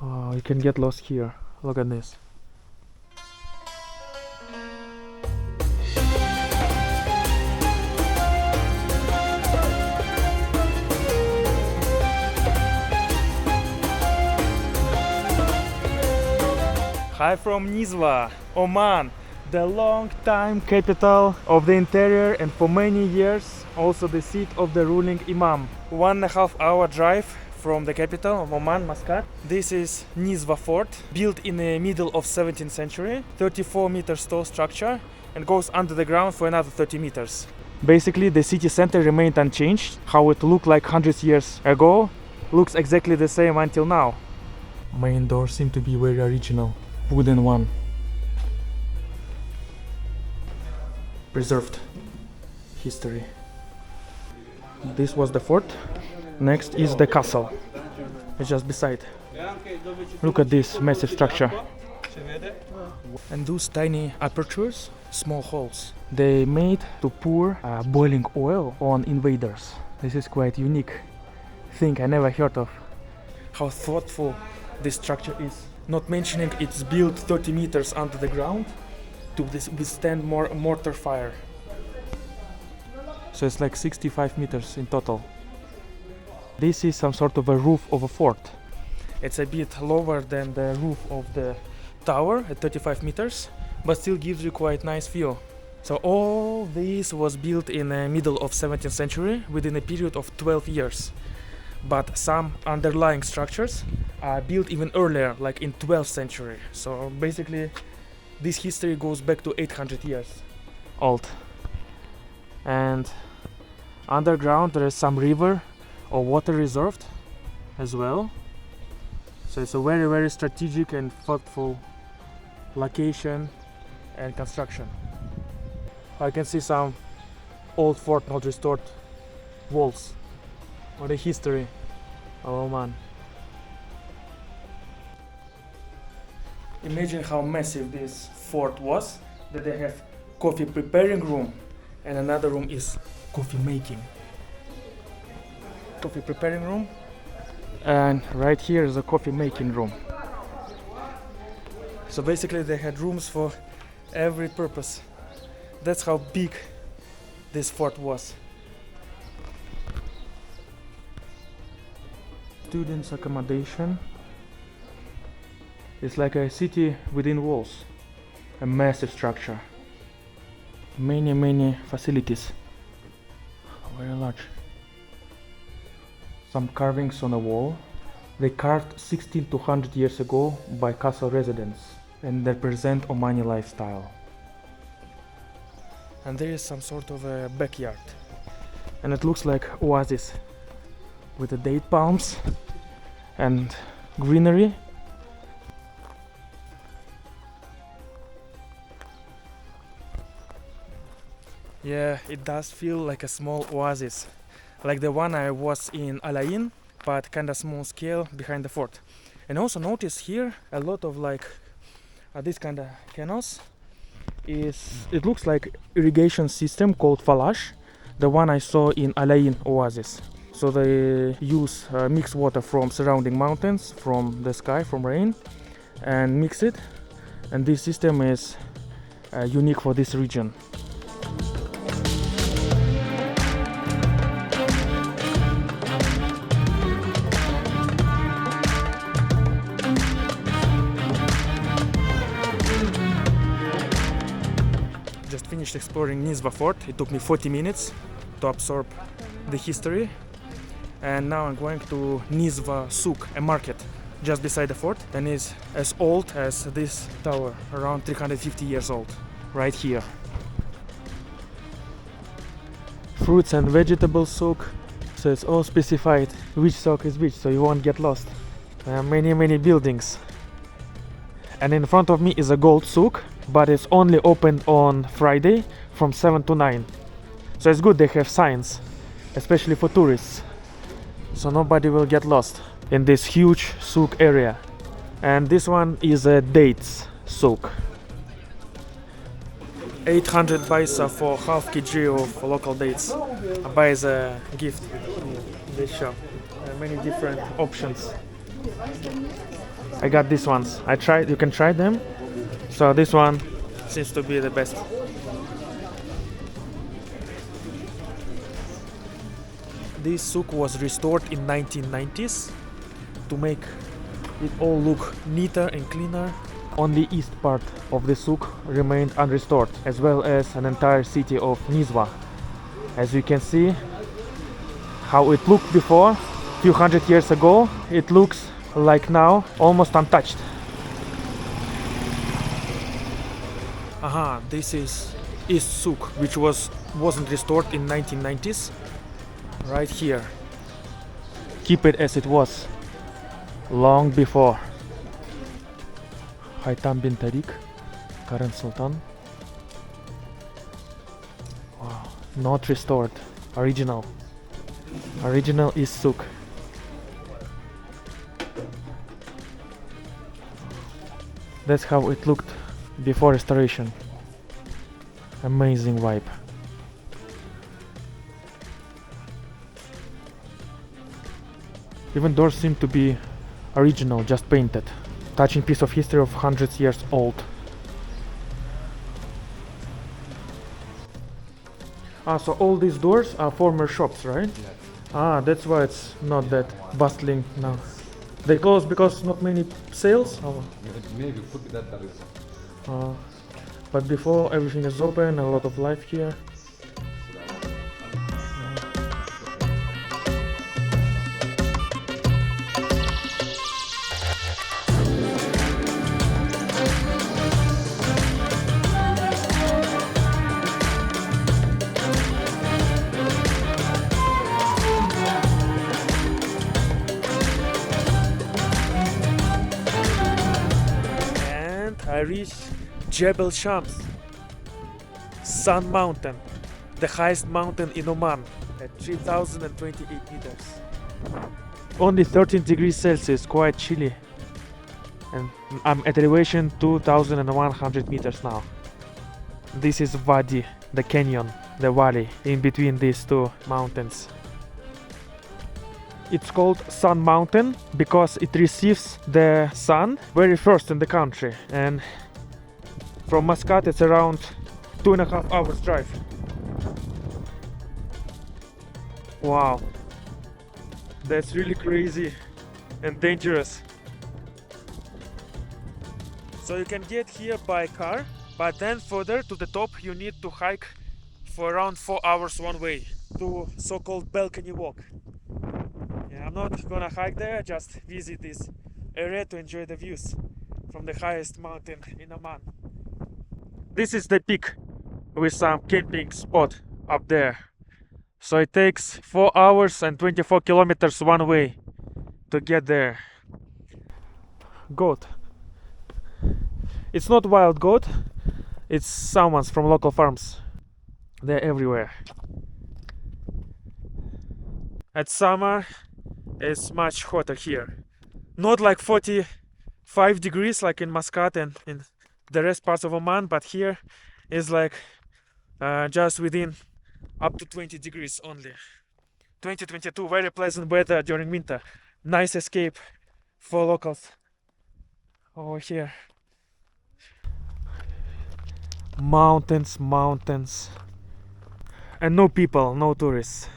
Oh, you can get lost here. Look at this. Hi from Nizwa, Oman, the long-time capital of the interior and for many years also the seat of the ruling Imam. 1.5 hour drive from the capital of Oman, Muscat. This is Nizwa Fort, built in the middle of 17th century, 34 meters tall structure and goes under the ground for another 30 meters. Basically the city center remained unchanged. How it looked like hundreds years ago looks exactly the same until now. Main doors seem to be very original. Wooden one. Preserved history. This was the fort. Next is the castle. It's just beside. Look at this massive structure. And those tiny apertures, small holes, they made to pour boiling oil on invaders. This is quite unique thing I never heard of. How thoughtful this structure is. Not mentioning it's built 30 meters under the ground to withstand more mortar fire. So it's like 65 meters in total. This is some sort of a roof of a fort. It's a bit lower than the roof of the tower at 35 meters, but still gives you quite nice view. So all this was built in the middle of 17th century within a period of 12 years. But some underlying structures are built even earlier, like in 12th century. So basically this history goes back to 800 years old. And underground there is some river or water reserved as well. So it's a very, very strategic and thoughtful location and construction. I can see some old fort not restored walls. What a history of Oman. Imagine how massive this fort was, that they have coffee preparing room and another room is coffee making. Coffee preparing room, and right here is a coffee making room. So basically they had rooms for every purpose. That's how big this fort was. Students' accommodation. It's like a city within walls, a massive structure, many facilities, very large. Some carvings on the wall. They carved 16 to 100 years ago by castle residents and they represent Omani lifestyle. And there is some sort of a backyard and it looks like oasis with the date palms and greenery. Yeah, it does feel like a small oasis, like the one I was in Al Ain, but kinda small scale behind the fort. And also notice here a lot of like this kinda canals. It looks like irrigation system called Falash, the one I saw in Al Ain oasis. So they use mixed water from surrounding mountains, from the sky, from rain, and mix it. And this system is unique for this region. Just finished exploring Nizwa Fort. It took me 40 minutes to absorb the history. And now I'm going to Nizwa Souk, a market just beside the fort, and is as old as this tower, around 350 years old, right here. Fruits and vegetables souk, so it's all specified which souk is which, so you won't get lost. There are many buildings. And in front of me is a gold souk, but it's only open on Friday from 7 to 9. So it's good they have signs, especially for tourists, so nobody will get lost in this huge souk area. And this one is a dates souk. 800 paisa for half kg of local dates. I buy as a gift in this shop. There are many different options. I got these ones. I tried. You can try them. So this one seems to be the best. This souk was restored in 1990s to make it all look neater and cleaner. Only east part of the souk remained unrestored, as well as an entire city of Nizwa. As you can see how it looked before, a few hundred years ago, it looks like now almost untouched. Aha, this is East Souk, which wasn't restored in 1990s. Right here. Keep it as it was, long before. Haytham bin Tariq, current Sultan. Wow, not restored. Original East Souk. That's how it looked before restoration. Amazing vibe. Even doors seem to be original, just painted. Touching piece of history of hundreds years old. So all these doors are former shops, right? Yeah. That's why it's not that bustling now. They close because not many sales? Maybe could be that reason. But before everything is open, a lot of life here. I reached Jebel Shams, Sun Mountain, the highest mountain in Oman, at 3028 meters. Only 13 degrees Celsius, quite chilly. And I'm at elevation 2100 meters now. This is Wadi, the canyon, the valley in between these two mountains. It's called Sun Mountain because it receives the sun very first in the country, and from Muscat it's around 2.5 hours drive. Wow, that's really crazy and dangerous. So you can get here by car, but then further to the top you need to hike for around 4 hours one way to so-called balcony walk. I'm not gonna hike there, just visit this area to enjoy the views from the highest mountain in Oman. This is the peak with some camping spot up there. So it takes 4 hours and 24 kilometers one way to get there. Goat. It's not wild goat, it's someone's from local farms. They're everywhere. At summer, it's much hotter here. Not like 45 degrees like in Muscat and in the rest parts of Oman, but here is like just within up to 20 degrees only. 2022, very pleasant weather during winter. Nice escape for locals over here. Mountains, mountains. And no people, no tourists.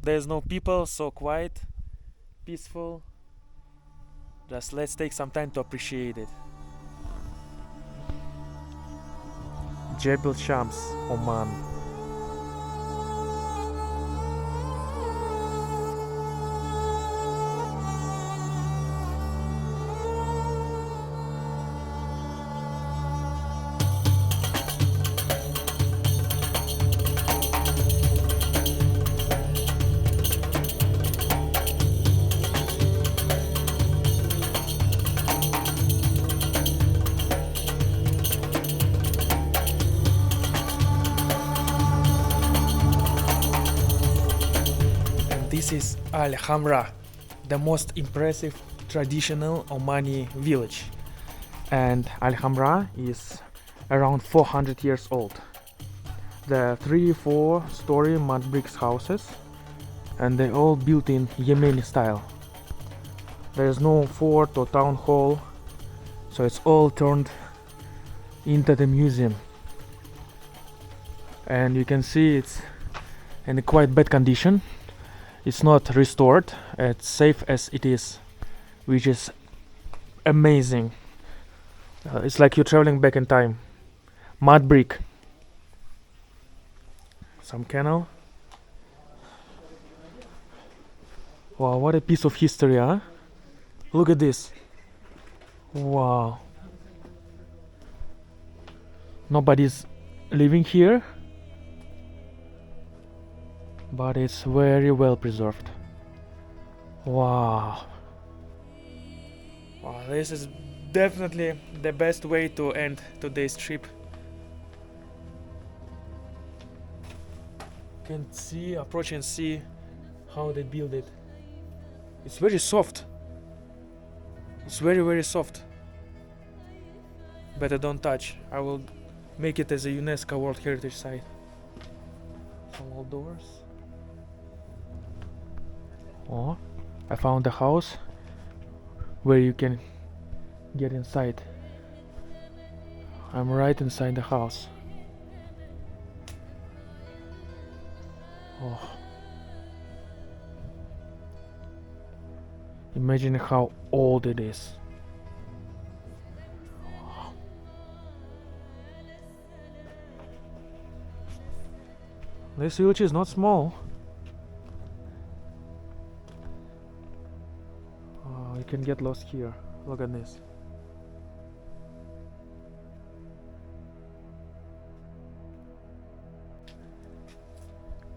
There's no people, so quiet, peaceful. Just let's take some time to appreciate it. Jebel Shams, Oman. This is Hamra, the most impressive traditional Omani village. And Hamra is around 400 years old. There are 3-4 story mud bricks houses, and they're all built in Yemeni style. There's no fort or town hall, so it's all turned into the museum. And you can see it's in a quite bad condition. It's not restored, it's safe as it is, which is amazing. It's like you're traveling back in time. Mud brick. Some canal. Wow, what a piece of history, huh? Look at this. Wow. Nobody's living here, but it's very well preserved. Wow. Wow, this is definitely the best way to end today's trip. You can see, approach and see how they build it. It's very soft. It's very, very soft. Better don't touch. I will make it as a UNESCO World Heritage Site. Some old doors. Oh, I found a house where you can get inside. I'm right inside the house. Oh. Imagine how old it is. Wow. This village is not small. You can get lost here. Look at this.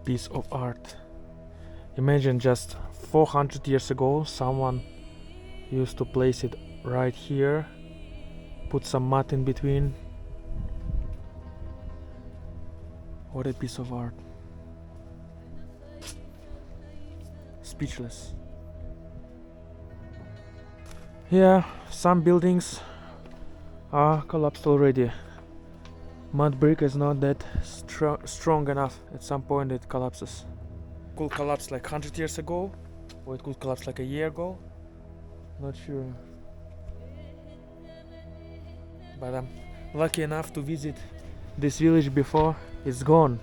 Piece of art. Imagine just 400 years ago someone used to place it right here, put some mud in between. What a piece of art. Speechless. Yeah, some buildings are collapsed already. Mud brick is not that strong enough. At some point it collapses. Could collapse like 100 years ago, or it could collapse like a year ago. Not sure. But I'm lucky enough to visit this village before it's gone.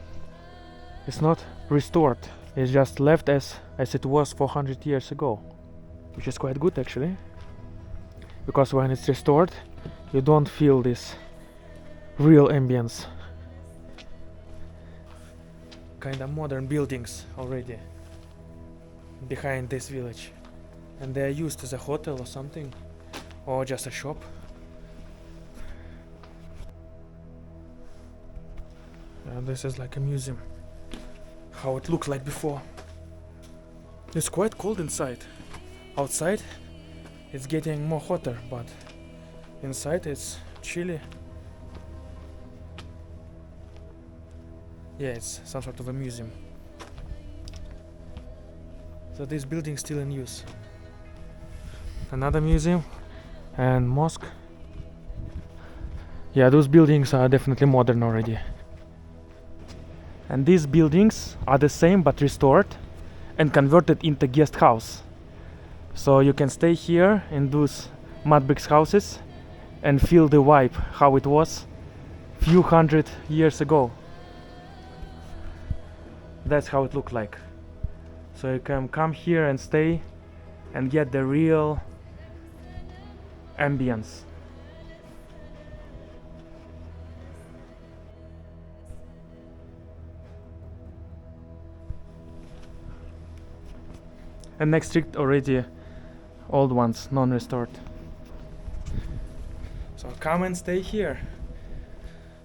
It's not restored. It's just left as it was 400 years ago, which is quite good actually. Because when it's restored, you don't feel this real ambience. Kind of modern buildings already behind this village, and they are used as a hotel or something, or just a shop. And this is like a museum, how it looked like before. It's quite cold inside. Outside it's getting more hotter, but inside it's chilly. Yeah, it's some sort of a museum. So this building is still in use. Another museum and mosque. Yeah, those buildings are definitely modern already. And these buildings are the same but restored and converted into guest house. So you can stay here in those mud bricks houses and feel the vibe, how it was few hundred years ago. That's how it looked like. So you can come here and stay and get the real ambience. And next street already old ones, non-restored. So come and stay here.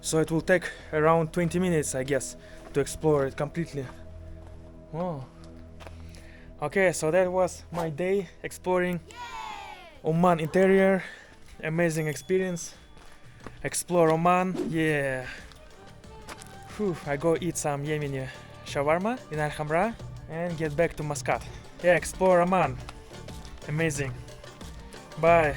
So it will take around 20 minutes, I guess, to explore it completely. Oh. Okay, so that was my day exploring Oman interior. Amazing experience. Explore Oman, yeah. Whew, I go eat some Yemeni shawarma in Hamra and get back to Muscat. Yeah, explore Oman. Amazing. Bye.